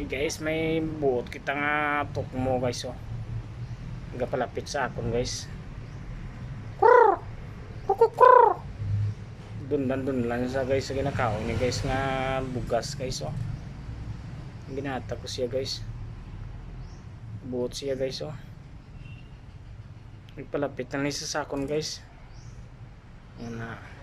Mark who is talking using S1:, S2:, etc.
S1: Guys, may buot kita nga tukmo guys, oh. Nagapalapit sa akon guys. Dundan lang sa guys sa ginakaon ni guys nga bugas guys, oh. Ginata ko siya guys. Buot siya guys, oh. Nagpalapit na sa sakon guys. Yan na.